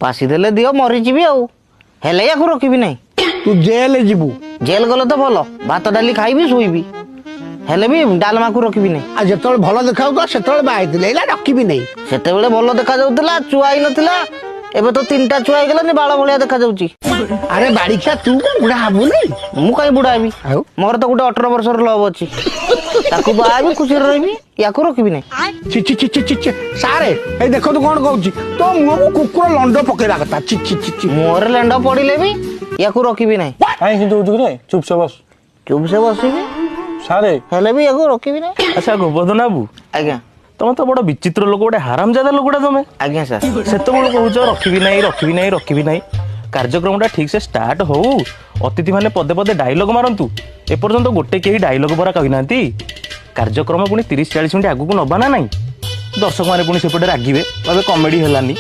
पासी देले दियो मरीजी आउ हेले या रखी ना तू जेल जीवु जेल गले तो भल भात डाली खाइबी शोइबी हेले भी डालमा को रखी ना आ जतले भल देखाउ से बाहर एला रखी नहीं सेते बेले भल देखा जाउतला छुआ ही नथिला एबे तो 3टा छुआ ही गेलानी बाळ भलिया देखा जाउची अरे बाड़ीखा तू बुढ़ा हबु नहीं मु कहीं बुढ़ा भी मोर तो गोटे 18 वर्ष लव अच्छी ताकू बाबी खुशी रही या रखी ना छि छि छि छि छि सारे ए देखो तो कौन कहूची तो मुंह को कुकुर लंड पकेला कथा छि छि छि छि मोर लेंड पड़िले भी या रखी ना काहे कि दोजु रे चुप से बस चुप से बसबी सारे हेले भी या रखी ना अच्छा गोवर्धन बाबू आज्ञा तुम तो बड़ा विचित्र लोक गोटे हरामजादा लोकटा तुम आज्ञा सर से कहूच रखी ना कार्यक्रम ठीक से स्टार्ट हो अतिथि माने पदे पदे डायलॉग मारंतु एपर्यंत गोटे कहीं डायलॉग परा कही ना कार्यक्रम पुणी 30-40 मिनिट आगू नबा ना नहीं दर्शक मैंने पुणी सेपटे रागिबे कमेडी हेलानी